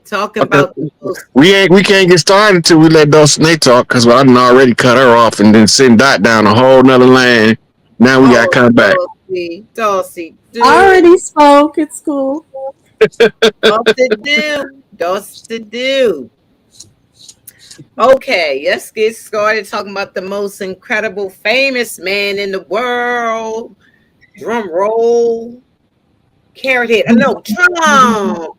talking Okay. about those. We can't get started until we let Dulcinea talk because I done already cut her off and then send Dot down a whole nother lane. Now we got to Oh, come back. Dulcie, I do, already spoke. It's cool. Dulcie, do. Okay, let's get started talking about the most incredible, famous man in the world. Drum roll. Carrot head. No, Trump.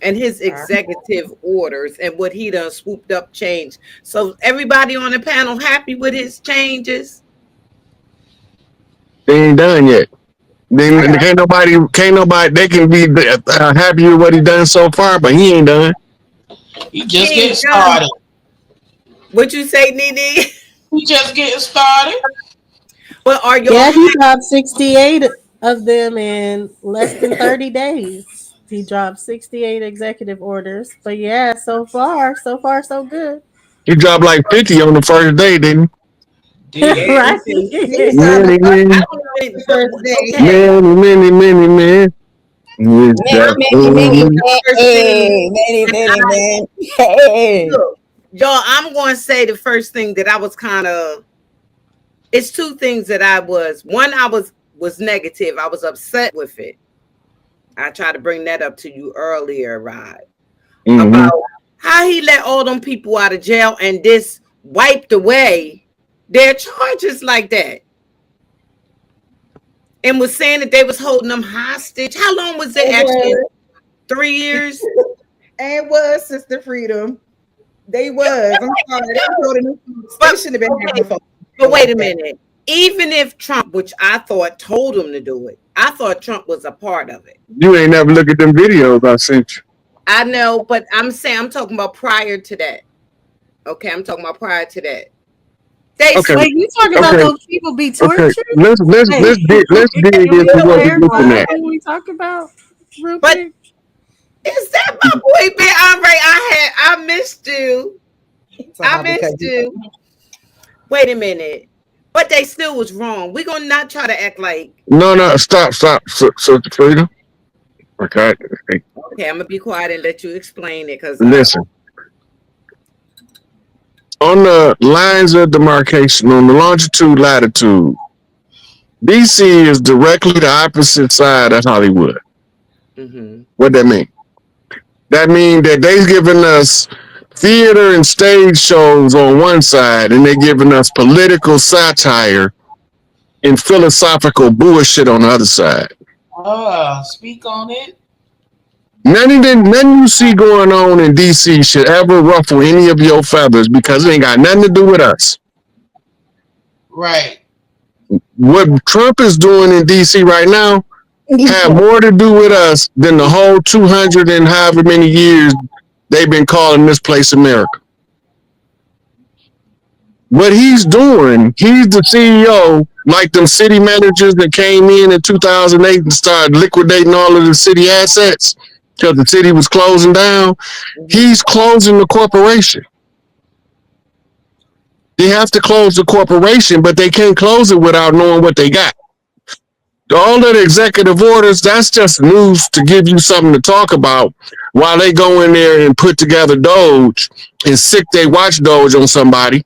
And his executive orders and what he done swooped up change. So everybody on the panel happy with his changes? They ain't done yet. Can't nobody, they can be happy with what he done so far, but he ain't done. He He just getting ain't done. started. What you say, Nene? He just getting started. But are y'all Yeah, he dropped 68 of them in less than 30 days. He dropped 68 executive orders. But yeah, so far, so good. He dropped like 50 on the first day, didn't Did. Right. He he? started Many, I many, don't even, but the first day. okay. many. With Many, that many, many, food. The first thing many, that many, I man. Hey. look, y'all, I'm going to say the first thing that I was kind of. It's two things that I was. One, I was negative. I was upset with it. I tried to bring that up to you earlier, Rod, Mm-hmm. about how he let all them people out of jail and this wiped away their charges like that, and was saying that they was holding them hostage. How long was it It actually? was, 3 years. and it was Sister Freedom. They was. I'm sorry. They was holding them. They But should have been okay, having folks but wait like a that. minute. Even if Trump, which I thought told him to do it, I thought Trump was a part of it. You ain't never look at them videos I sent you. I know, but I'm saying I'm talking about prior to that. Okay, I'm talking about prior to that. They Okay, Wait, you talking about okay, those people be okay. tortured? Let's Wait, dig you into what we aware of looking what at. we talk about real but quick? is that my boy Ben Andre? I missed you. I Somehow because missed you. Wait a minute. But they still was wrong. We're gonna not try to act like No, stop. So freedom. Okay, hey, okay, I'm gonna be quiet and let you explain it because listen. On the lines of demarcation, on the longitude, latitude, DC is directly the opposite side of Hollywood. mm-hmm. What that mean? That mean that they giving us theater and stage shows on one side, and they giving us political satire and philosophical bullshit on the other side. Speak on it. Nothing you see going on in DC should ever ruffle any of your feathers because it ain't got nothing to do with us. Right. What Trump is doing in DC right now have more to do with us than the whole 200 and however many years they've been calling this place America. What he's doing, he's the CEO, like them city managers that came in 2008 and started liquidating all of the city assets because the city was closing down. He's closing the corporation. They have to close the corporation, but they can't close it without knowing what they got. All of the executive orders, that's just news to give you something to talk about while they go in there and put together Doge and sick they watch Doge on somebody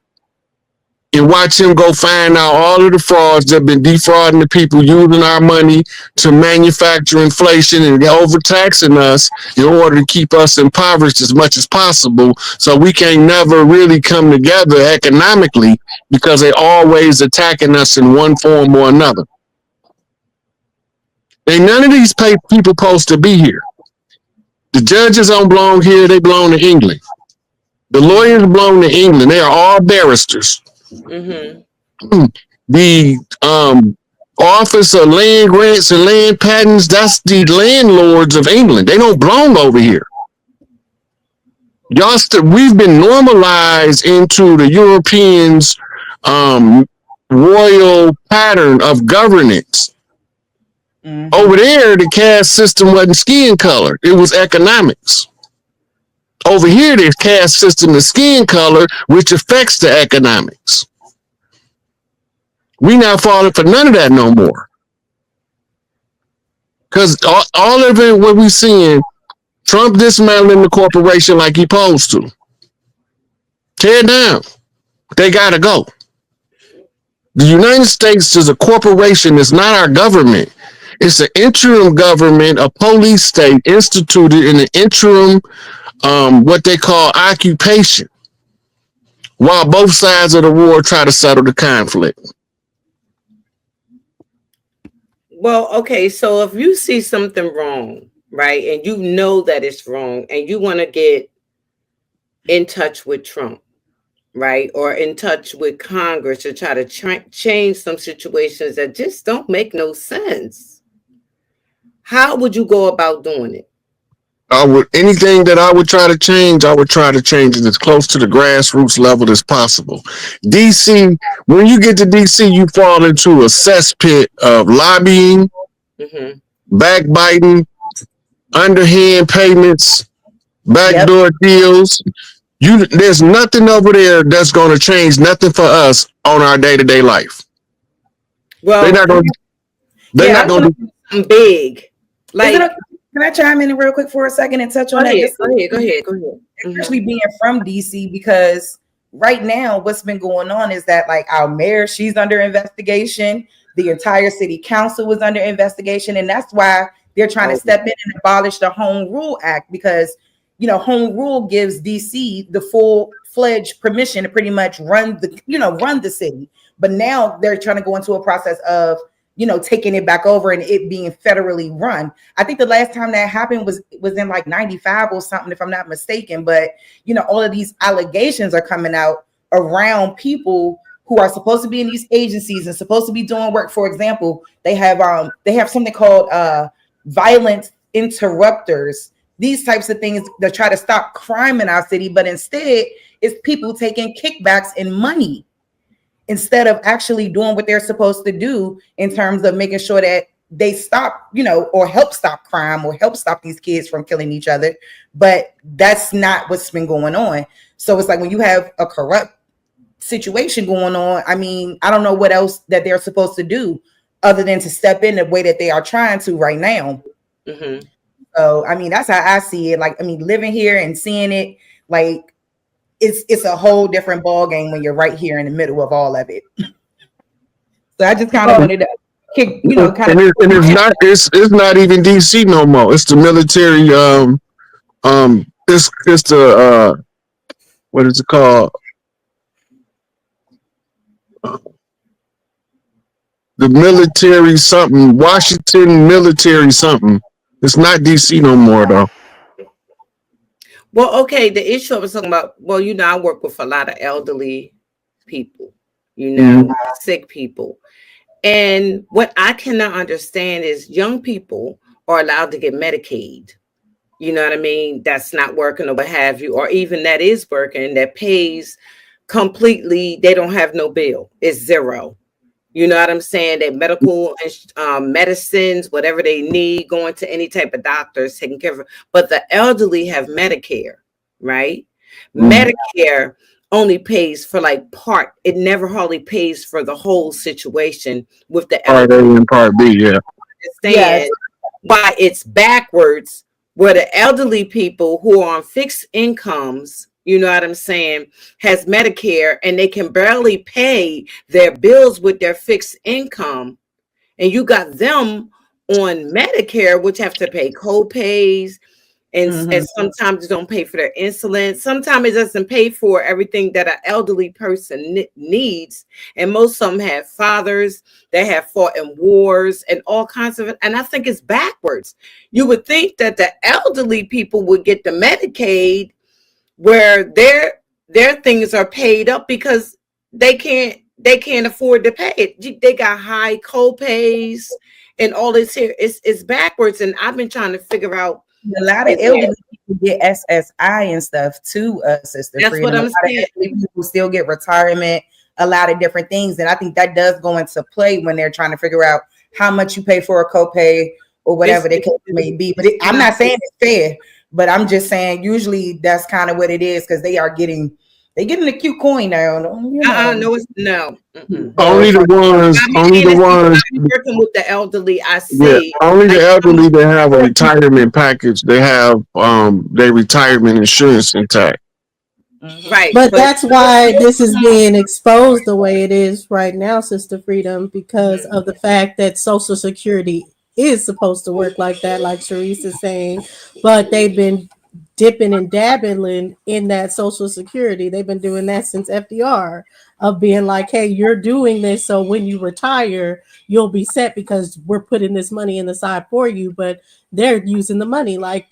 and watch him go find out all of the frauds that have been defrauding the people using our money to manufacture inflation and overtaxing us in order to keep us impoverished as much as possible so we can never really come together economically because they're always attacking us in one form or another. Ain't none of these people supposed to be here. The judges don't belong here, they belong to England. The lawyers belong to England. They are all barristers. Mm-hmm. The Office of Land Grants and Land Patents, that's the landlords of England. They don't belong over here. We've been normalized into the Europeans' royal pattern of governance. Mm-hmm. Over there, the caste system wasn't skin color. It was economics. Over here, the caste system is skin color, which affects the economics. We not falling for none of that no more. Because all of it, what we seeing, Trump dismantling the corporation like he supposed to. Tear it down. They gotta go. The United States is a corporation. It's not our government. It's an interim government, a police state instituted in an interim, what they call occupation, while both sides of the war try to settle the conflict. Well, okay, so if you see something wrong, right, and you know that it's wrong, and you want to get in touch with Trump, right, or in touch with Congress to try to change some situations that just don't make no sense, how would you go about doing it? Anything that I would try to change, I would try to change it as close to the grassroots level as possible. DC, when you get to DC, you fall into a cesspit of lobbying, backbiting, underhand payments, backdoor deals. There's nothing over there that's going to change nothing for us on our day-to-day life. Well, they're not going to do big. Like, can I chime in real quick for a second and touch on that? Go ahead. Especially being from DC, because right now what's been going on is that like our mayor, she's under investigation. The entire city council was under investigation, and that's why they're trying to step in and abolish the Home Rule Act, because Home Rule gives DC the full-fledged permission to pretty much run the city. But now they're trying to go into a process of taking it back over and it being federally run. I think the last time that happened was in like 95 or something, if I'm not mistaken. But, all of these allegations are coming out around people who are supposed to be in these agencies and supposed to be doing work. For example, they have something called violent interrupters, these types of things that try to stop crime in our city. But instead, it's people taking kickbacks and money, instead of actually doing what they're supposed to do in terms of making sure that they stop, or help stop crime or help stop these kids from killing each other. But that's not what's been going on. So it's like when you have a corrupt situation going on, I mean, I don't know what else that they're supposed to do other than to step in the way that they are trying to right now. So, I mean, that's how I see it. Like, I mean, living here and seeing it, like, it's a whole different ball game when you're right here in the middle of all of it. So I just kind of wanted to kick, kind of. And it's not even DC no more. It's the military. It's the what is it called? The military something, Washington military something. It's not DC no more though. Well, okay, the issue I was talking about, well, I work with a lot of elderly people, sick people. And what I cannot understand is young people are allowed to get Medicaid. You know what I mean? That's not working or what have you, or even that is working, that pays completely. They don't have no bill. It's zero. You know what I'm saying? That medical medicines, whatever they need, going to any type of doctors, taking care of it. But the elderly have Medicare, right? Medicare only pays for like part. It never hardly pays for the whole situation with the elderly. Part A and Part B, yeah. Understand why it's backwards, where the elderly people who are on fixed incomes, you know what I'm saying, has Medicare and they can barely pay their bills with their fixed income. And you got them on Medicare, which have to pay co-pays. And sometimes don't pay for their insulin. Sometimes it doesn't pay for everything that an elderly person needs. And most of them have fathers that have fought in wars and all kinds of it. And I think it's backwards. You would think that the elderly people would get the Medicaid where their things are paid up because they can't afford to pay it. They got high co-pays and all this here. It's backwards. And I've been trying to figure out. A lot of elderly people get SSI and stuff too, Sister That's Freedom. what I'm saying. People still get retirement, a lot of different things. And I think that does go into play when they're trying to figure out how much you pay for a copay or whatever the case may be. But I'm not saying it's fair, but I'm just saying usually that's kind of what it is, because they are getting They getting a cute coin now. You know. No, it's no. Mm-mm. Only the ones, Working with the elderly, I yeah, see. only the Like, elderly that have a retirement package. They have their retirement insurance intact. right, But that's why this is being exposed the way it is right now, Sister Freedom, because of the fact that Social Security is supposed to work like that, like Sharice is saying, but they've been dipping and dabbling in that Social Security. They've been doing that since FDR, of being like, hey, you're doing this so when you retire, you'll be set because we're putting this money in the side for you. But they're using the money like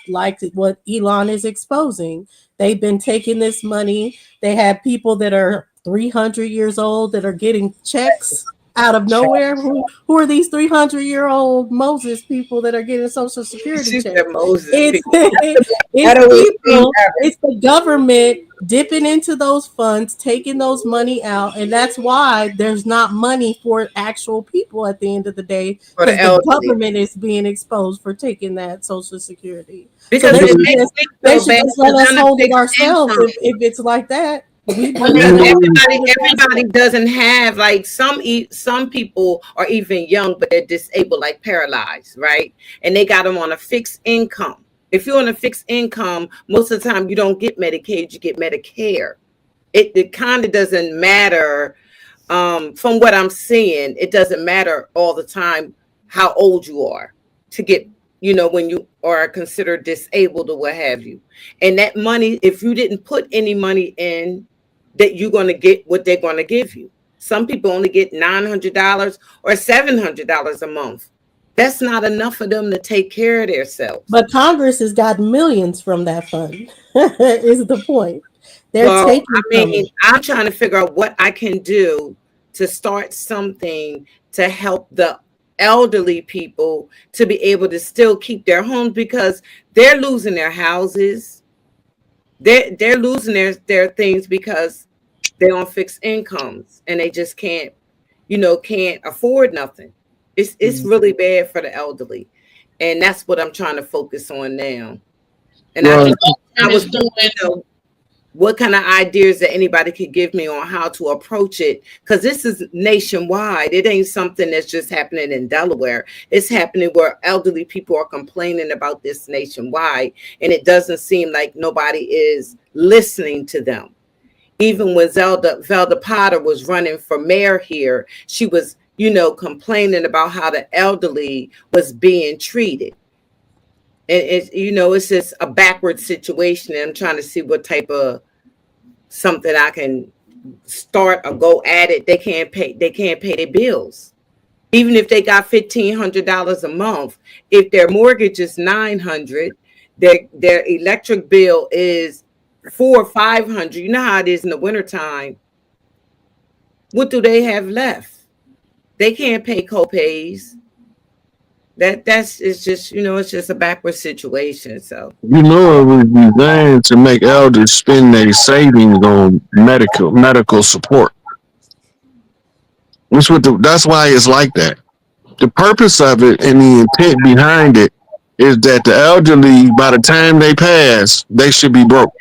what Elon is exposing. They've been taking this money. They have people that are 300 years old that are getting checks out of nowhere. Who are these 300-year-old Moses people that are getting Social Security checks? It's people, it's the government dipping into those funds, taking those money out, and that's why there's not money for actual people at the end of the day, because the government is being exposed for taking that Social Security. Because so they should just let us hold it ourselves if it's like that. Everybody doesn't have, like, some people are even young, but they're disabled, like paralyzed, right? And they got them on a fixed income. If you're on a fixed income, most of the time you don't get Medicaid, you get Medicare. It kind of doesn't matter. From what I'm seeing, it doesn't matter all the time how old you are to get, when you are considered disabled or what have you. And that money, if you didn't put any money in, that you're going to get what they're going to give you. Some people only get $900 or $700 a month. That's not enough for them to take care of themselves. But Congress has got millions from that fund. Is the point? They're taking. I'm trying to figure out what I can do to start something to help the elderly people to be able to still keep their homes, because they're losing their houses. They're losing their things because they're on fixed incomes and they just can't afford nothing. It's really bad for the elderly, and that's what I'm trying to focus on now. And I was doing, what kind of ideas that anybody could give me on how to approach it, because this is nationwide. It ain't something that's just happening in Delaware. It's happening where elderly people are complaining about this nationwide, and it doesn't seem like nobody is listening to them. Even when Velda Potter was running for mayor here, she was complaining about how the elderly was being treated. And it's just a backward situation. And I'm trying to see what type of something I can start or go at it. They can't pay their bills. Even if they got $1,500 a month, if their mortgage is $900, their electric bill is $400 or $500. You know how it is in the wintertime. What do they have left? They can't pay co-pays. It's just a backward situation. So it was designed to make elders spend their savings on medical support. That's why it's like that. The purpose of it and the intent behind it is that the elderly, by the time they pass, they should be broke.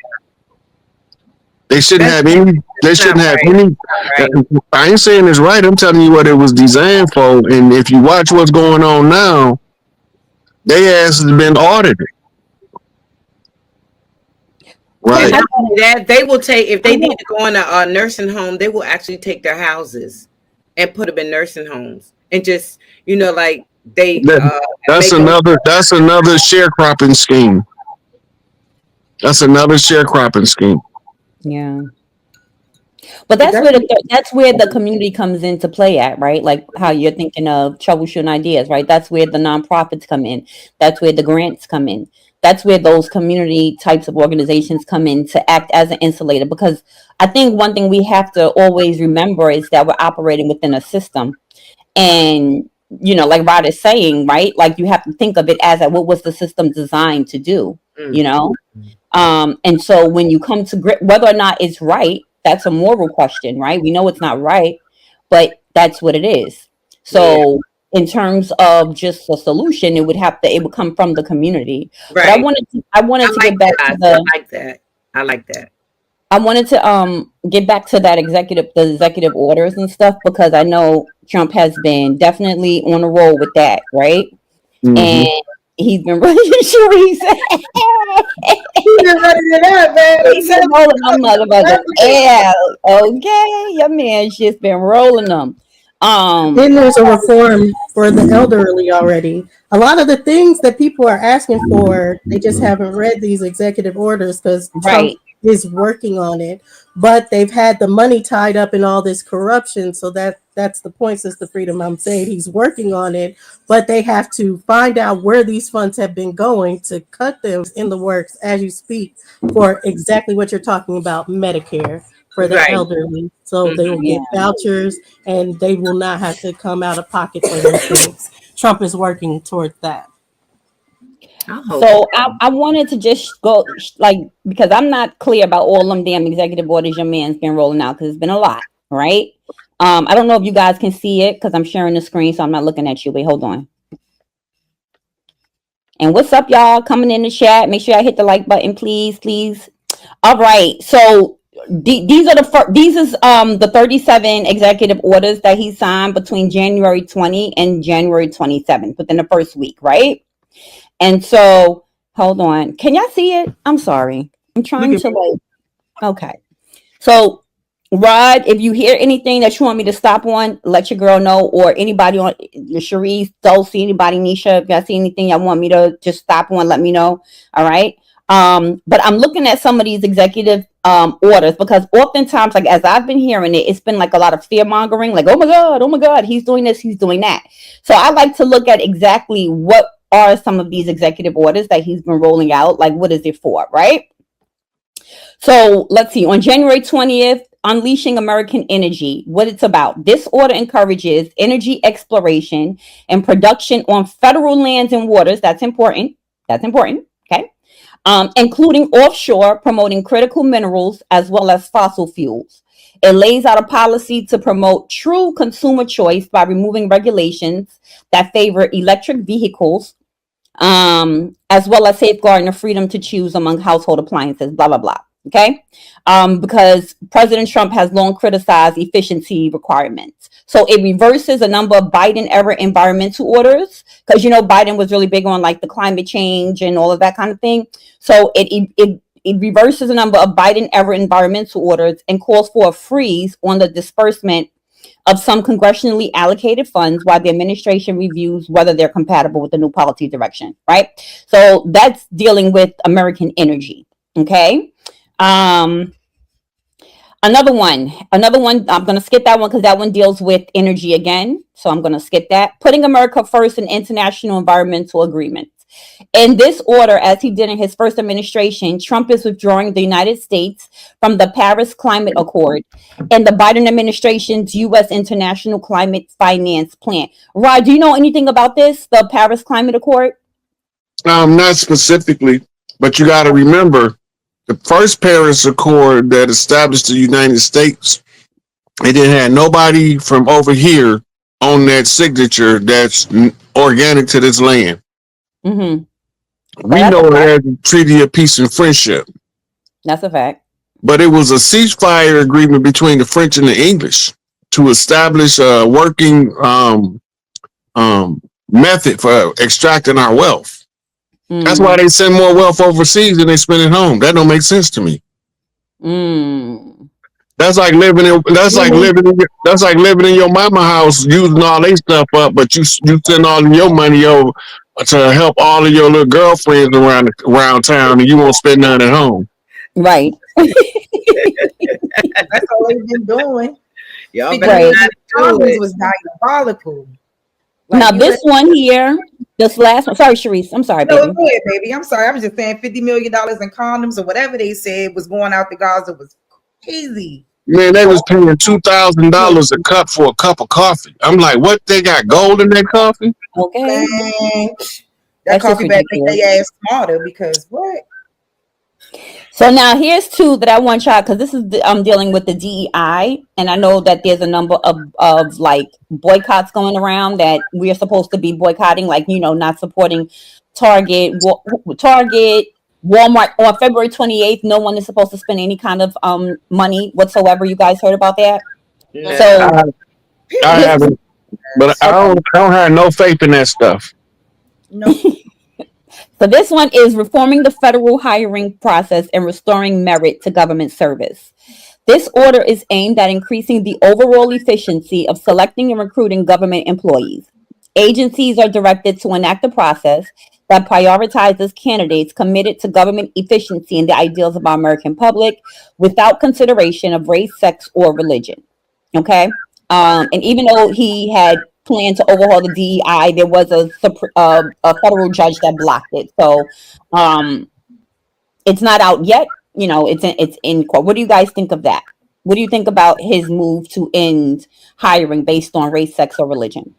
They shouldn't have any. They shouldn't have any. I ain't saying it's right. I'm telling you what it was designed for. And if you watch what's going on now, their ass has been audited. Right. That they will take, if they need to go in a nursing home, they will actually take their houses and put them in nursing homes, and just like they. That's another sharecropping scheme. That's another sharecropping scheme. Yeah. But that's where the community comes into play at, right? Like how you're thinking of troubleshooting ideas, right? That's where the nonprofits come in. That's where the grants come in. That's where those community types of organizations come in to act as an insulator. Because I think one thing we have to always remember is that we're operating within a system. And, like Rod is saying, right? Like you have to think of it as what was the system designed to do, And so when you come to whether or not it's right, that's a moral question, right? We know it's not right, but that's what it is. So in terms of just a solution, it would come from the community. Right. But I wanted to get back to the. I like that. I wanted to get back to that the executive orders and stuff, because I know Trump has been definitely on a roll with that, right? Mm-hmm. And he's been really sure he said He been running it up, man. I'm he's been telling rolling them motherfuckers you. out. Okay, your man's just been rolling them. Then there's a reform for the elderly already. A lot of the things that people are asking for, they just haven't read these executive orders because Trump Right. is working on it. But they've had the money tied up in all this corruption, so that's the point, Sister Freedom. I'm saying he's working on it, but they have to find out where these funds have been going to cut them in the works as you speak for exactly what you're talking about, Medicare for the Right. elderly. So they will Yeah. get vouchers and they will not have to come out of pocket for those things. Trump is working towards that. I hope So so. I wanted to just go like, because I'm not clear about all them damn executive orders your man's been rolling out, because it's been a lot, right? I don't know if you guys can see it because I'm sharing the screen, so I'm not looking at you. Wait, hold on. And what's up, y'all? Coming in the chat. Make sure I hit the like button, please, please. All right. So these are the 37 executive orders that he signed between January 20 and January 27th within the first week, right? And so, hold on. Can y'all see it? I'm sorry. I'm trying to okay. So, Rod, if you hear anything that you want me to stop on, let your girl know, or anybody on Cherise, Dulcie, anybody, Nisha, if y'all see anything y'all want me to just stop on, let me know. All right. But I'm looking at some of these executive orders, because oftentimes, like as I've been hearing it, it's been like a lot of fear mongering, like, oh my God, he's doing this, he's doing that. So I like to look at exactly what are some of these executive orders that he's been rolling out, like what is it for, right? So let's see, on January 20th, Unleashing American Energy, what it's about. This order encourages energy exploration and production on federal lands and waters. That's important. That's important. Okay. Including offshore, promoting critical minerals as well as fossil fuels. It lays out a policy to promote true consumer choice by removing regulations that favor electric vehicles, as well as safeguarding the freedom to choose among household appliances, blah, blah, blah. Okay. Because President Trump has long criticized efficiency requirements. So it reverses a number of Biden era environmental orders, because, you know, Biden was really big on like the climate change and all of that kind of thing. So it reverses a number of Biden era environmental orders and calls for a freeze on the disbursement of some congressionally allocated funds while the administration reviews whether they're compatible with the new policy direction, right? So that's dealing with American energy. Okay. Another one, I'm going to skip that one because that one deals with energy again. So I'm going to skip that. Putting America first in international environmental agreements. In this order, as he did in his first administration, Trump is withdrawing the United States from the Paris Climate Accord and the Biden administration's U.S. International Climate Finance Plan. Rod, do you know anything about this, the Paris Climate Accord? Not specifically, but you got to remember the first Paris Accord that established the United States, it didn't have nobody from over here on that signature that's organic to this land. Mm-hmm. We know it as a treaty of peace and friendship. That's a fact. But it was a ceasefire agreement between the French and the English to establish a working method for extracting our wealth. Mm. That's why they send more wealth overseas than they spend at home. That don't make sense to me. Mm. That's like living in your mama house using all their stuff up, but you send all of your money over to help all of your little girlfriends around town, and you won't spend none at home. Right. That's all they've been doing. Y'all better was diabolical. Like, now this one here, this last one. Sorry, Sharice. I'm sorry, baby. No, go ahead, baby. I'm sorry. I was just saying $50 million in condoms or whatever they said was going out to Gaza was crazy. Man, they was paying $2,000 a cup for a cup of coffee. I'm like, what? They got gold in that coffee? Okay. Man, that coffee better make their ass smarter, because what? So now here's two that I want y'all, because this is I'm dealing with the DEI, and I know that there's a number of like boycotts going around that we are supposed to be boycotting, like, you know, not supporting Target, Walmart on February 28th, no one is supposed to spend any kind of money whatsoever. You guys heard about that? No. So I this, haven't, but I don't have no faith in that stuff. No. so this one is reforming the federal hiring process and restoring merit to government service. This order is aimed at increasing the overall efficiency of selecting and recruiting government employees. Agencies are directed to enact a process that prioritizes candidates committed to government efficiency and the ideals of our American public without consideration of race, sex, or religion. Okay. And even though he had planned to overhaul the DEI, there was a federal judge that blocked it. So it's not out yet. You know, it's in court. What do you guys think of that? What do you think about his move to end hiring based on race, sex, or religion?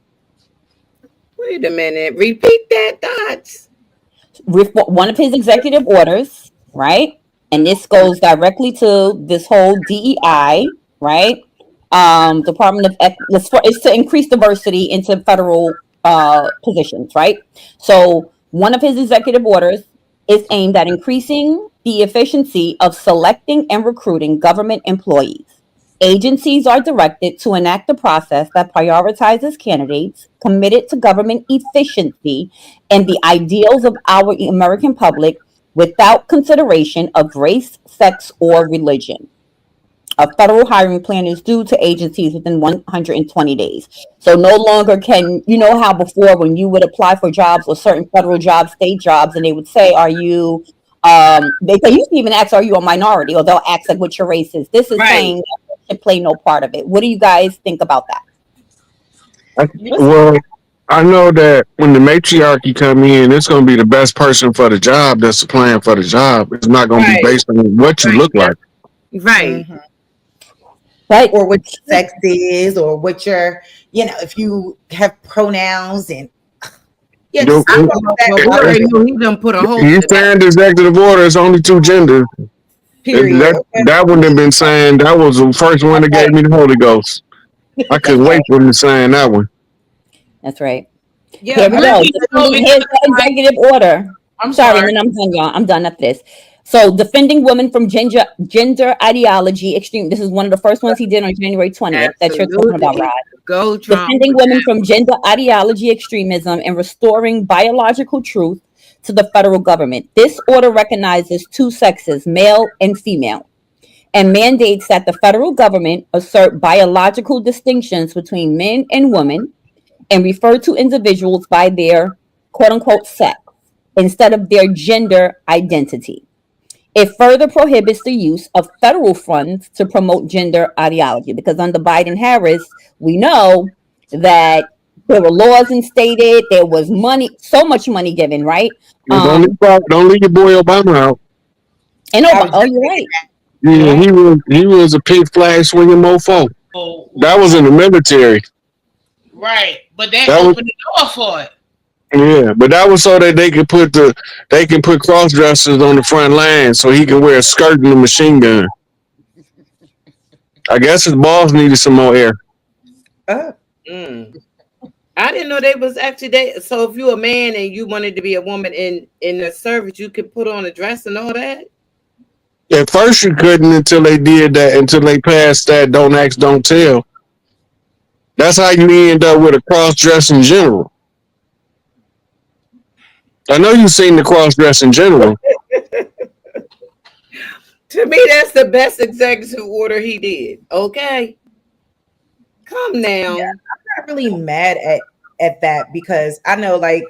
Wait a minute. Repeat that, Dots. One of his executive orders, right? And this goes directly to this whole DEI, right? Department of is to increase diversity into federal positions, right? So one of his executive orders is aimed at increasing the efficiency of selecting and recruiting government employees. Agencies are directed to enact a process that prioritizes candidates committed to government efficiency and the ideals of our American public without consideration of race, sex, or religion. A federal hiring plan is due to agencies within 120 days. So no longer can, you know how before when you would apply for jobs or certain federal jobs, state jobs, and they would say, are you, they used to even ask, are you a minority? Or they'll ask like what your race is. This is saying that they should play no part of it. What do you guys think about that? Well, I know that when the matriarchy come in, it's going to be the best person for the job that's applying for the job. It's not going to be based on what you look like. Right. Mhm. Right. Or what your sex is, or what your, you know, if you have pronouns and yeah, You just think about Well, that. we already know he done put a hole you in that. saying the executive order, it's only two genders. Period. That wouldn't have been saying, that was the first one that gave me the Holy Ghost. I couldn't wait for him to sign that one. That's right. Yeah, Here we I go. mean, Here's the executive order. I'm Sorry, sorry. and then I'm done, y'all. I'm done after this. So, defending women from gender ideology extreme. This is one of the first ones he did on January 20th that you're talking about, Absolutely. Rod. Go Trump. Defending women from gender ideology extremism and restoring biological truth to the federal government. This order recognizes two sexes, male and female, and mandates that the federal government assert biological distinctions between men and women and refer to individuals by their quote unquote sex instead of their gender identity. It further prohibits the use of federal funds to promote gender ideology because under Biden Harris, we know that there were laws instated, there was money, so much money given, right? Don't leave your boy Obama out. And you're right. Yeah, he was a pink flag swinging mofo. Oh, That was in the military. right, but that That was opened the door for it. yeah, but that was so that they can put cross dressers on the front line so he can wear a skirt and a machine gun. I guess his balls needed some more air. Mm. I didn't know they was actually so if you're a man and you wanted to be a woman in the service, you could put on a dress and all that. At first you couldn't until they did that, until they passed that don't ask, don't tell. That's how you end up with a cross dress in general. I know you've seen the cross dress in general. To me, that's the best executive order he did. Okay. Come now. Yeah, I'm not really mad at that because I know, like,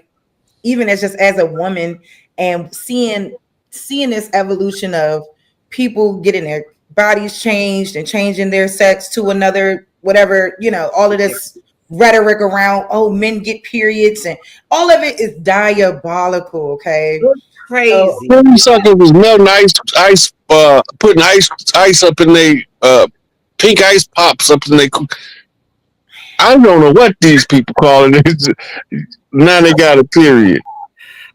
even as just as a woman and seeing this evolution of people getting their bodies changed and changing their sex to another whatever, you know, all of this rhetoric around men get periods and all of it is diabolical. Okay, Crazy. Some sucker was melting ice, putting ice up in they pink ice pops up in they. I don't know what these people call it. Now they got a period.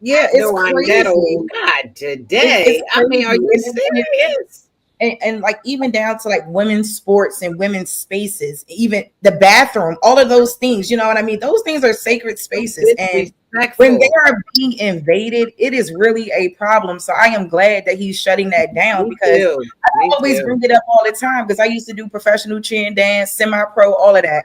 yeah, it's No, I'm crazy. that old. God, today. It's I mean, are you crazy. serious? and like even down to like women's sports and women's spaces, even the bathroom, all of those things, you know what I mean? Those things are sacred spaces. And when they are being invaded, it is really a problem. So I am glad that he's shutting that down, because I always bring it up all the time, because I used to do professional cheer and dance, semi-pro, all of that.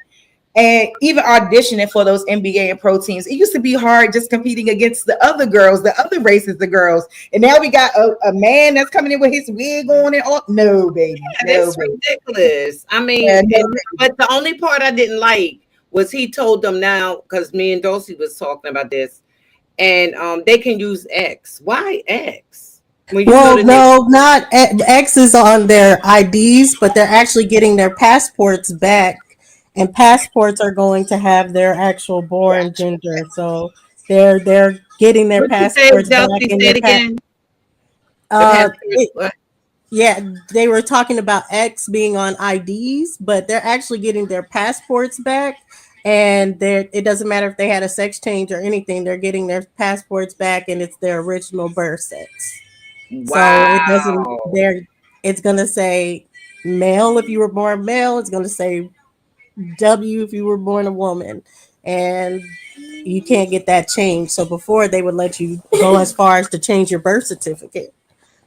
And even auditioning for those NBA and pro teams, it used to be hard just competing against the other girls, the other races, the girls. And now we got a man that's coming in with his wig on and all. No, baby. That's ridiculous. I mean, but the only part I didn't like was he told them now, because me and Dulcie was talking about this, and they can use X. Why X? Well, no, not X is on their IDs, but they're actually getting their passports back. And passports are going to have their actual born gender, so they're getting their passports back. Yeah, they were talking about X being on IDs, but they're actually getting their passports back, and it doesn't matter if they had a sex change or anything. They're getting their passports back, and it's their original birth sex. Wow. So it doesn't. It's gonna say male if you were born male. It's gonna say W if you were born a woman, and you can't get that changed. So before they would let you go as far as to change your birth certificate.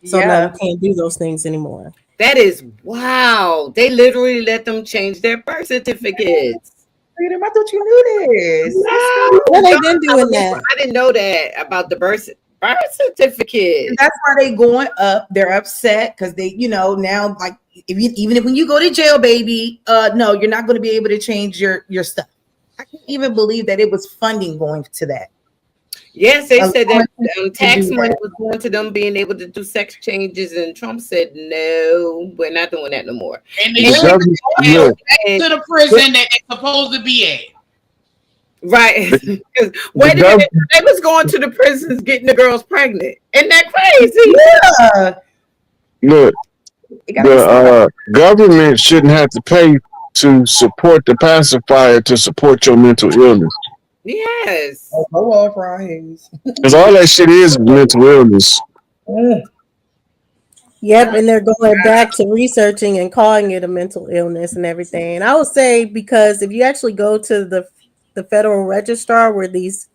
So now you can't do those things anymore. That is wow. They literally let them change their birth certificates. Freedom, I thought you knew this. No, well, they've been doing that. I didn't know that about the birth certificate. And that's why they going up. They're upset because they, now like even if when you go to jail, baby, no, you're not going to be able to change your stuff. I can't even believe that it was funding going to that. Yes, they said that tax money was going to them being able to do sex changes, and Trump said, "No, we're not doing that no more." And they sent them to the prison that they're supposed to be at. Right. Wait a minute, they was going to the prisons getting the girls pregnant. Isn't that crazy? Yeah. Look, the government shouldn't have to pay to support the pacifier to support your mental illness. Yes. Go off, Hayes. Because all that shit is mental illness. Yep, and they're going back to researching and calling it a mental illness and everything. And I would say, because if you actually go to the Federal Registrar where these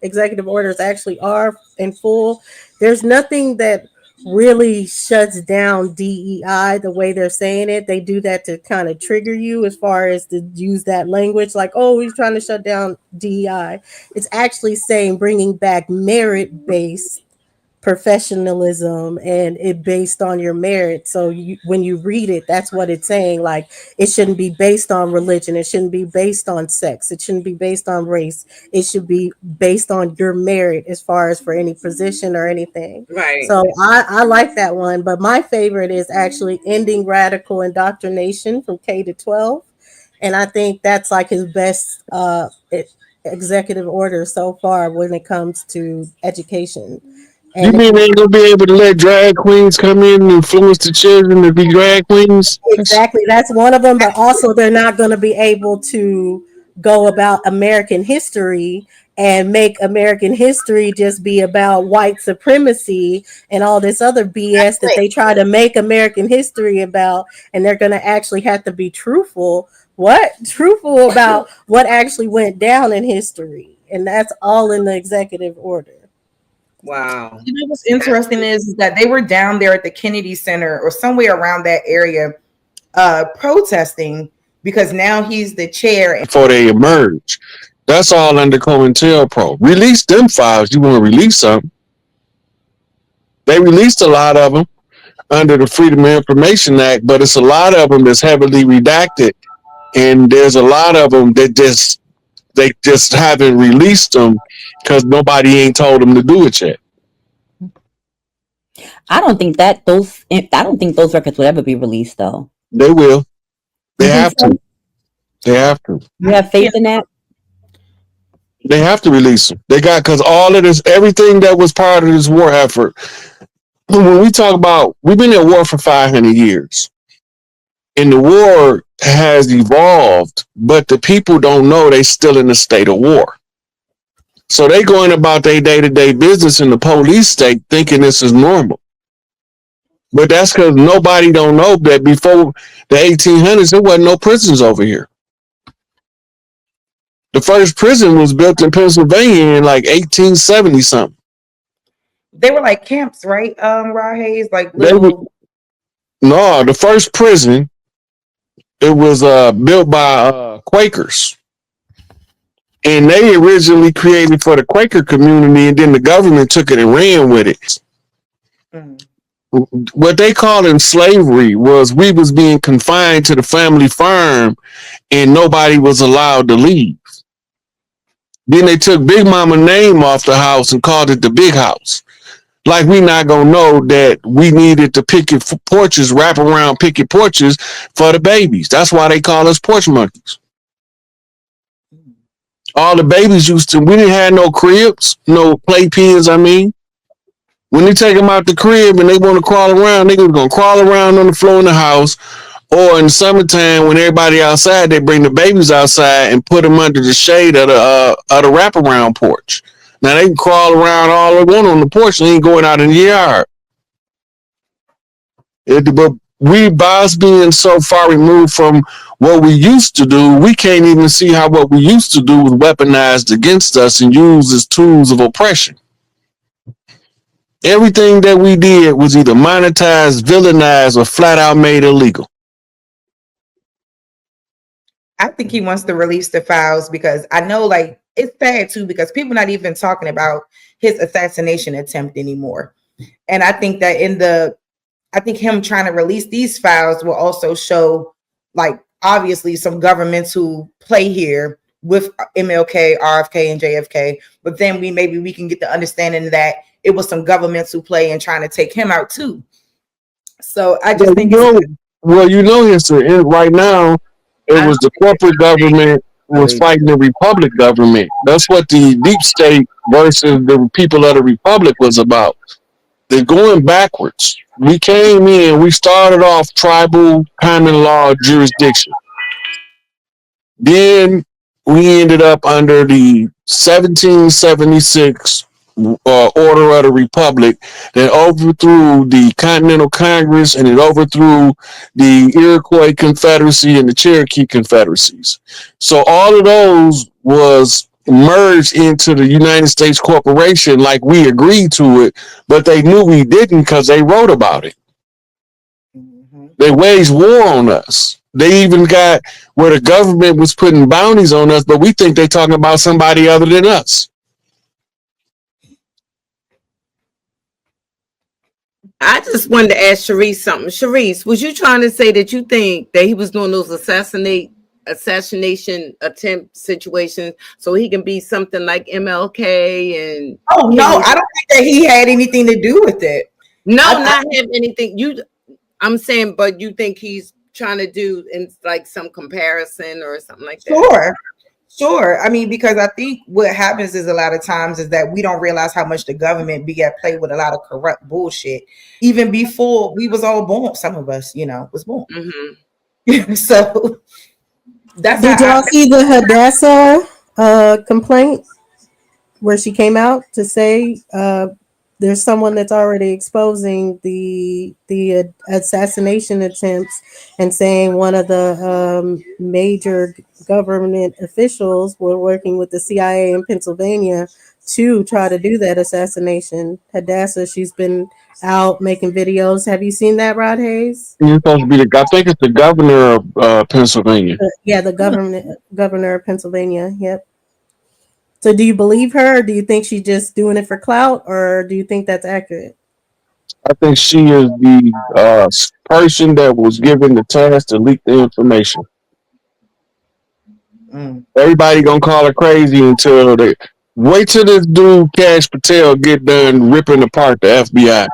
executive orders actually are in full, there's nothing that really shuts down DEI the way they're saying it. They do that to kind of trigger you as far as to use that language like, oh, we're trying to shut down DEI. It's actually saying bringing back merit-based professionalism, and it based on your merit. So when you read it, that's what it's saying. Like, it shouldn't be based on religion. It shouldn't be based on sex. It shouldn't be based on race. It should be based on your merit as far as for any position or anything. Right. So I like that one. But my favorite is actually ending radical indoctrination from K to 12. And I think that's like his best executive order so far when it comes to education. You mean they ain't gonna be able to let drag queens come in and influence the children to be drag queens? Exactly, that's one of them. But also, they're not going to be able to go about American history and make American history just be about white supremacy and all this other BS that they try to make American history about. And they're going to actually have to be truthful. Truthful about what actually went down in history. And that's all in the executive order. Wow. You know what's interesting is that they were down there at the Kennedy Center or somewhere around that area protesting because now he's the chair. Before they emerge. That's all under COINTELPRO. Release them files. You want to release them. They released a lot of them under the Freedom of Information Act, but it's a lot of them that's heavily redacted. And there's a lot of them that they just haven't released them because nobody ain't told them to do it yet. I don't think those records will ever be released, though. They will. They have to. They have to. You have faith in that? They have to release them. They got, because all of this, everything that was part of this war effort. When we talk about, we've been at war for 500 years, and the war has evolved, but the people don't know they still in a state of war. So they going about their day-to-day business in the police state thinking this is normal. But that's because nobody don't know that before the 1800s, there wasn't no prisons over here. The first prison was built in Pennsylvania in like 1870 something. They were like camps, right? Rod Hayes, like No, the first prison, it was built by Quakers. And they originally created for the Quaker community, and then the government took it and ran with it. What they called in slavery was we was being confined to the family farm and nobody was allowed to leave. Then they took Big Mama name off the house and called it the Big House. Like we not gonna know that we needed to picket porches, wrap around picket porches for the babies. That's why they call us porch monkeys. All the babies we didn't have no cribs, no playpens, I mean. When they take them out the crib and they want to crawl around, they gonna crawl around on the floor in the house. Or in the summertime, when everybody outside, they bring the babies outside and put them under the shade of the wraparound porch. Now they can crawl around all they want on the porch. They ain't going out in the yard. But we, by us being so far removed from what we used to do, we can't even see how what we used to do was weaponized against us and used as tools of oppression. Everything that we did was either monetized, villainized, or flat out made illegal. I think he wants to release the files because I know, like, it's sad too because people not even talking about his assassination attempt anymore. And I think that I think him trying to release these files will also show, like, obviously some governments who play here with MLK, RFK, and JFK. But then maybe we can get the understanding that it was some governments who play and trying to take him out too. So I just think history right now. It was the corporate government was fighting the republic government. That's what the deep state versus the people of the republic was about. They're going backwards. We came in, we started off tribal common law jurisdiction. Then we ended up under the 1776 order of the republic that overthrew the Continental Congress and it overthrew the Iroquois Confederacy and the Cherokee Confederacies. So all of those was merged into the United States Corporation like we agreed to it, but they knew we didn't because they wrote about it. They waged war on us. They even got where the government was putting bounties on us, but we think they're talking about somebody other than us. I just wanted to ask Sharice something. Sharice, was you trying to say that you think that he was doing those assassination attempt situations so he can be something like MLK and? Oh no, I don't think that he had anything to do with it. No, not have anything. I'm saying, but you think he's trying to do in like some comparison or something like that? Sure. I mean, because I think what happens is a lot of times is that we don't realize how much the government be at play with a lot of corrupt bullshit. Even before we was all born, some of us, was born. So that's. Did y'all see the Hadassah complaint where she came out to say there's someone that's already exposing the assassination attempts and saying one of the major government officials were working with the CIA in Pennsylvania to try to do that assassination. Hadassah, she's been out making videos. Have you seen that, Rod Hayes? You're supposed to be I think it's the governor of Pennsylvania. The governor of Pennsylvania. Yep. So do you believe her, or do you think she's just doing it for clout, or do you think that's accurate? I think she is the person that was given the task to leak the information. Everybody gonna call her crazy until they wait till this dude Cash Patel get done ripping apart the FBI.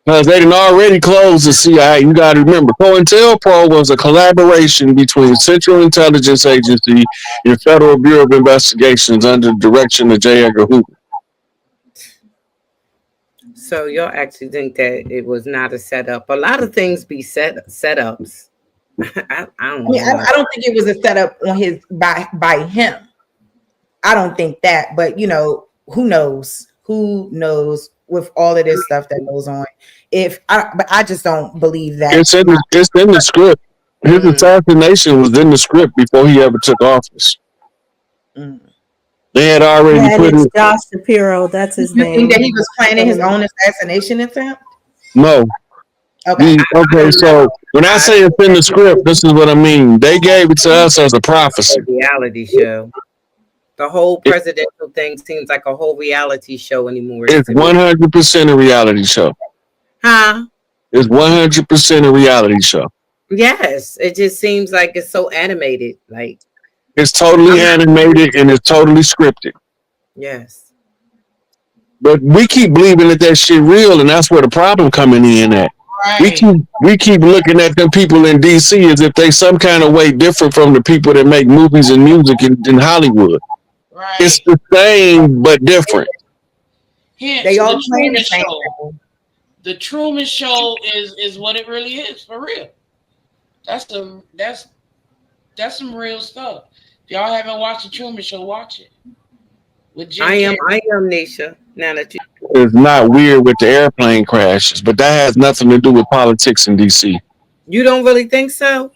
Because they didn't already close the CIA. You got to remember, COINTELPRO was a collaboration between Central Intelligence Agency and Federal Bureau of Investigations under the direction of J. Edgar Hoover. So y'all actually think that it was not a setup? A lot of things be setups. I don't know. I don't think it was a setup on his by him. I don't think that, but who knows? Who knows with all of this stuff that goes on. But I just don't believe that. It's in the script. His assassination was in the script before he ever took office. They had already put it's it. Josh Shapiro. That's his You name. think that he was planning his own assassination attempt? No. Okay. Okay, so when I say it's in the script, this is what I mean. They gave it to us as a prophecy. Reality show. The whole presidential thing seems like a whole reality show anymore. It's 100% a reality show. Huh? It's 100% a reality show. Yes, it just seems like it's so animated. Like it's totally animated and it's totally scripted. Yes. But we keep believing that shit real, and that's where the problem coming in at. Right. We keep looking at them people in DC as if they some kind of way different from the people that make movies and music in Hollywood. Right. It's the same but different. Hence, they all play the same thing. The Truman Show is what it really is, for real. That's some real stuff. If y'all haven't watched the Truman Show, watch it. With Jim I am Nisha. Now that you, it's not weird with the airplane crashes, but that has nothing to do with politics in DC. You don't really think so?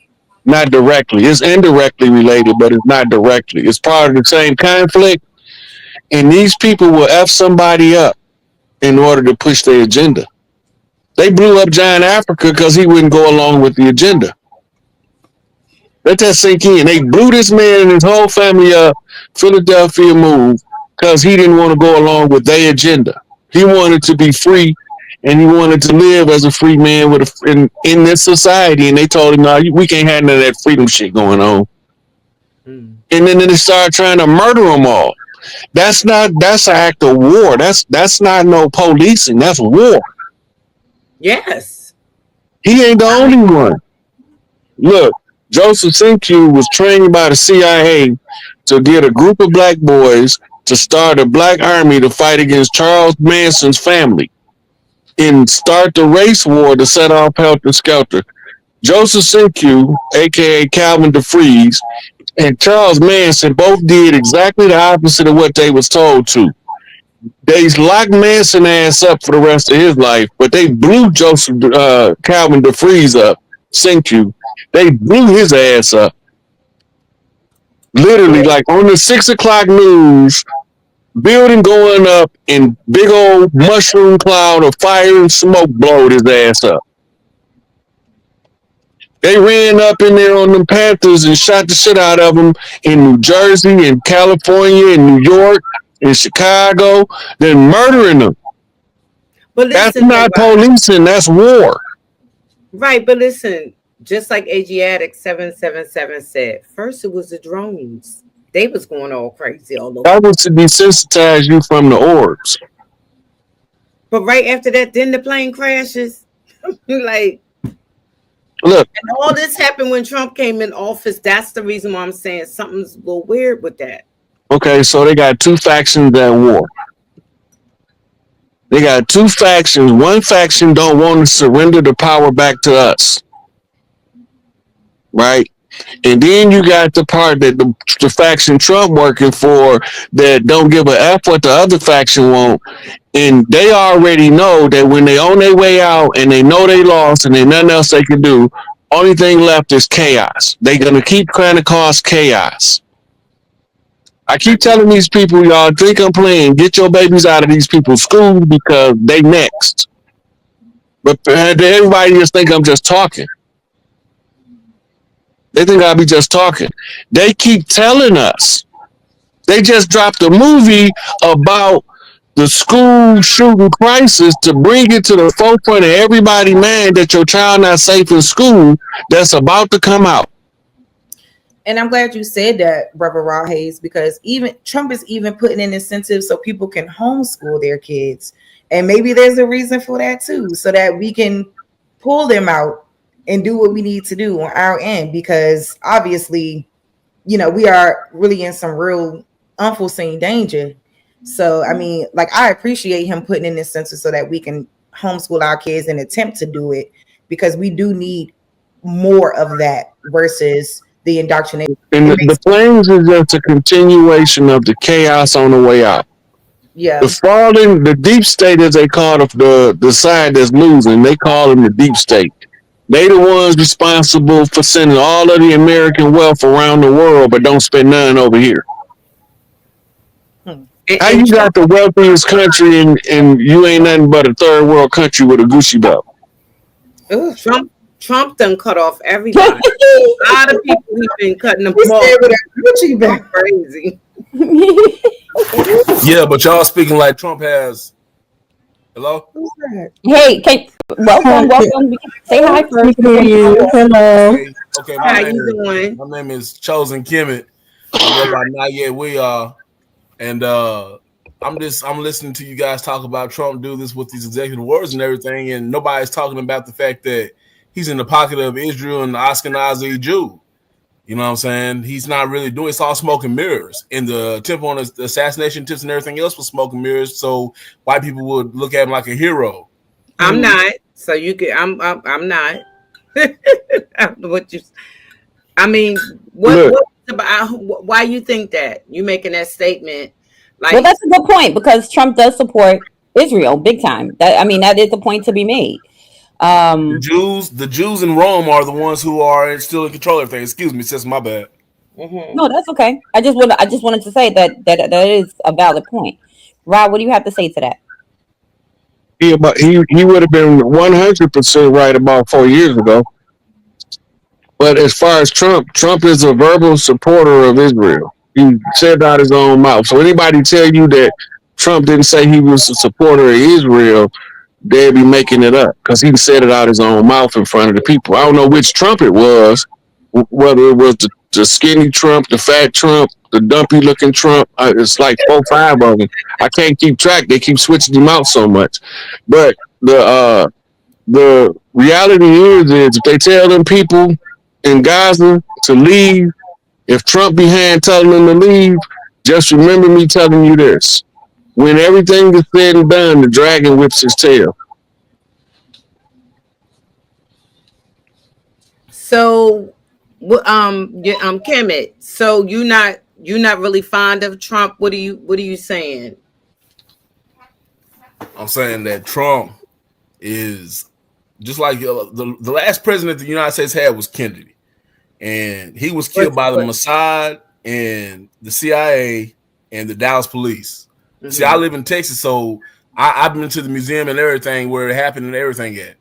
Not directly. It's indirectly related, but it's not directly. It's part of the same conflict, and these people will F somebody up in order to push their agenda. They blew up John Africa because he wouldn't go along with the agenda. Let that sink in. They blew this man and his whole family up, Philadelphia move, because he didn't want to go along with their agenda. He wanted to be free, and he wanted to live as a free man in this society. And they told him, "No, we can't have none of that freedom shit going on." And then they started trying to murder them all. That's an act of war. That's not no policing. That's war. Yes. He ain't the only one. Look, Joseph Sinque was trained by the CIA to get a group of black boys to start a black army to fight against Charles Manson's family and start the race war to set off Helter Skelter. Joseph Sinque, a.k.a. Calvin DeFries, and Charles Manson both did exactly the opposite of what they was told to. They locked Manson ass up for the rest of his life, but they blew Calvin DeFries up, Sinque. They blew his ass up. Literally, like on the 6 o'clock news, building going up and big old mushroom cloud of fire and smoke blowed his ass up. They ran up in there on them Panthers and shot the shit out of them in New Jersey, in California, in New York, in Chicago, then murdering them. But listen, that's not policing, that's war. Right, but listen, just like Asiatic 777 said, first it was the drones. They was going all crazy all over. That was to desensitize you from the orbs. But right after that, then the plane crashes. Like, look. And all this happened when Trump came in office. That's the reason why I'm saying something's a little weird with that. Okay, so they got two factions at war. They got two factions. One faction don't want to surrender the power back to us. Right? And then you got the part that the faction Trump working for that don't give a F what the other faction want. And they already know that when they on their way out and they know they lost and there's nothing else they can do, only thing left is chaos. They're going to keep trying to cause chaos. I keep telling these people, y'all think I'm playing, get your babies out of these people's schools because they next. But everybody just think I'm just talking. They think I'll be just talking. They keep telling us. They just dropped a movie about the school shooting crisis to bring it to the forefront of everybody, man, that your child not safe in school that's about to come out. And I'm glad you said that, Brother Raw Hayes, because even Trump is even putting in incentives so people can homeschool their kids. And maybe there's a reason for that too, so that we can pull them out and do what we need to do on our end, because obviously, you know, we are really in some real unforeseen danger. So, I mean, like, I appreciate him putting in incentives so that we can homeschool our kids and attempt to do it, because we do need more of that versus the indoctrination. And the planes is just a continuation of the chaos on the way out. Yeah. The deep state, as they call the side that's losing, they call them the deep state. They the ones responsible for sending all of the American wealth around the world, but don't spend none over here. Hmm. How And you Trump, got the wealthiest country and you ain't nothing but a third world country with a Gucci belt? Ugh. Trump done cut off everybody. A lot of people he's been cutting them We stay off. with a Gucci That's bag. crazy. Yeah, but y'all speaking like Trump has. Hello? Who's that? Hey, welcome, welcome. Say hi We first. can hear you. Hello. Okay. How you doing? My name is Chosen Kemet. I go by Not Yet We Are, and I'm listening to you guys talk about Trump do this with these executive orders and everything, and nobody's talking about the fact that he's in the pocket of Israel and the Ashkenazi Jew. You know what I'm saying? He's not really doing. It's all smoke and mirrors. In the attempt on the assassination tips and everything else was smoke and mirrors, so white people would look at him like a hero. I'm not. So you can. I'm not. What you? I mean, Look, what about? Why you think that you making that statement? Like, Well, that's a good point because Trump does support Israel big time. That is a point to be made. The Jews in Rome are the ones who are still in control of everything. Excuse me, sis, my bad. No, that's okay. I just wanted to say that is a valid point. Rob, what do you have to say to that? he would have been 100% right about 4 years ago. But as far as Trump is a verbal supporter of Israel. He said out his own mouth. So anybody tell you that Trump didn't say he was a supporter of Israel, they'd be making it up because he said it out his own mouth in front of the people. I don't know which Trump it was, whether it was the skinny Trump, the fat Trump, the dumpy looking Trump. It's like 4, 5 of them. I can't keep track. They keep switching them out so much. But the reality is if they tell them people in Gaza to leave, if Trump behind telling them to leave, just remember me telling you this. When everything is said and done, the dragon whips his tail. so, Kemet. So you're not really fond of Trump. What are you saying? I'm saying that Trump is just like the last president the United States had was Kennedy, and he was killed by the Mossad and the CIA and the Dallas police. Mm-hmm. See, I live in Texas, so I've been to the museum and everything where it happened and everything at.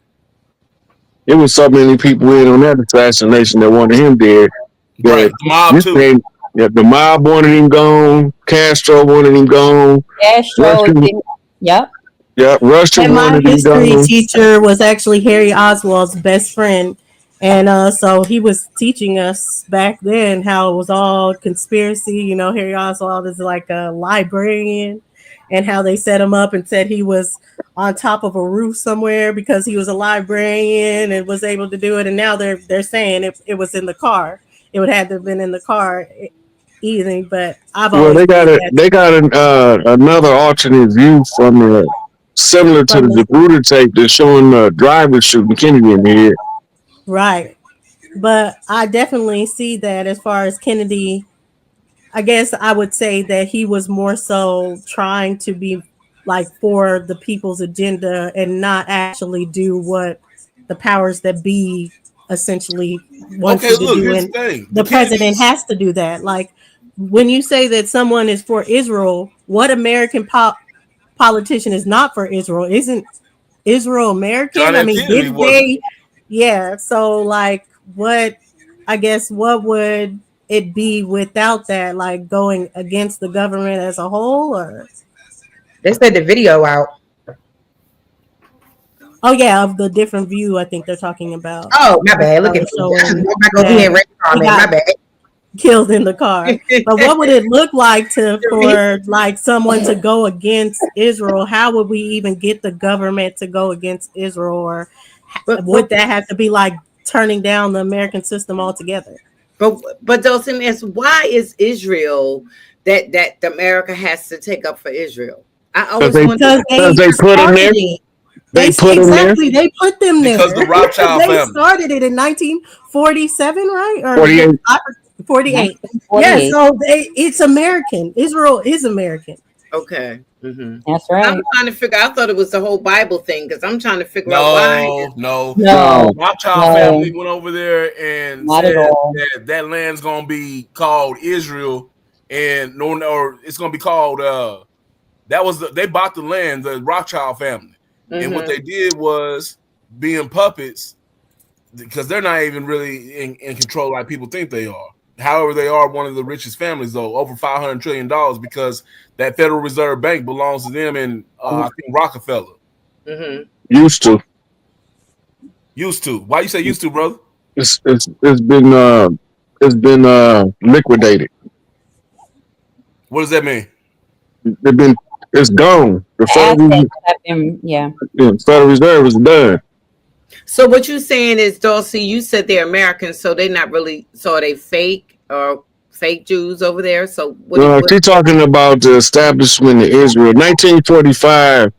It was so many people in on that assassination that wanted him dead. Right, the mob too. The mob wanted him gone. Castro wanted him gone. Yep. Yeah, Russia And my wanted him history gone. teacher was actually Harry Oswald's best friend. And so he was teaching us back then how it was all conspiracy. You know, Harry Oswald is like a librarian, and how they set him up and said he was on top of a roof somewhere because he was a librarian and was able to do it. And now they're saying it was in the car. It would have to have been in the car easy, but I've always they got another alternate view from similar to the Zapruder tape that's showing the driver shooting Kennedy in the head. Right. But I definitely see that as far as Kennedy, I guess I would say that he was more so trying to be like for the people's agenda and not actually do what the powers that be essentially want you to do. And the president has to do that. Like when you say that someone is for Israel, what American politician is not for Israel? Isn't Israel American? John I mean, did they? Yeah. So like what would it be without that, like going against the government as a whole? Or they said the video out. Oh yeah, of the different view I think they're talking about. Oh my bad. Look at me. My bad. Killed in the car. But what would it look like for like someone to go against Israel? How would we even get the government to go against Israel? Or would that have to be like turning down the American system altogether? But those things, why is Israel that America has to take up for Israel? I always wonder because they put them there. They put them there. They put them there because the Rothschild family. They started it in 1947, right? Or 48. 48. Yeah, so it's American. Israel is American. Okay. Mm-hmm. That's I'm right. trying to figure. I thought it was the whole Bible thing because I'm trying to figure out why. No. No, Rothschild no, family went over there and not at said all. that land's gonna be called Israel, and or it's gonna be called. They bought the land, the Rothschild family, and what Mm-hmm. they did was being puppets because they're not even really in control like people think they are. However, they are one of the richest families, though, over $500 trillion, because that Federal Reserve Bank belongs to them, and I think Rockefeller. Mm-hmm. Used to. Used to. Why you say used to, brother? It's been liquidated. What does that mean? They've been it's gone. The Assets have been, Federal Reserve is done. So what you saying is, Dulcie, you said they're Americans, so they're not really. So are they fake or fake Jews over there? So She's talking about the establishment of Israel. 1945,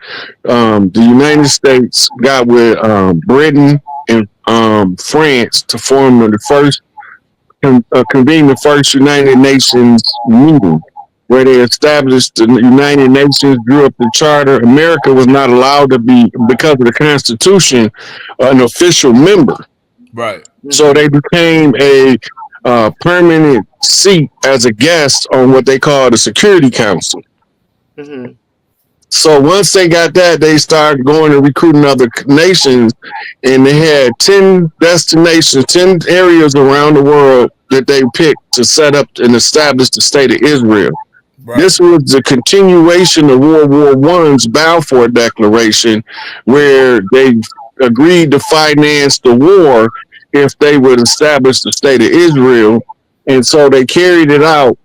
the United States got with Britain and France to form the first, convene the first United Nations meeting, where they established the United Nations, drew up the charter. America was not allowed to be, because of the Constitution, an official member. Right. So they became a permanent seat as a guest on what they call the Security Council. Mm-hmm. So once they got that, they started going and recruiting other nations, and they had 10 destinations, 10 areas around the world that they picked to set up and establish the state of Israel. Right. This was the continuation of World War I's Balfour Declaration, where they agreed to finance the war if they would establish the state of Israel. And so they carried it out.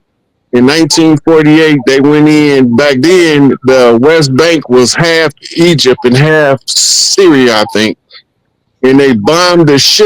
In 1948, they went in. Back then, the West Bank was half Egypt and half Syria, I think. And they bombed the shit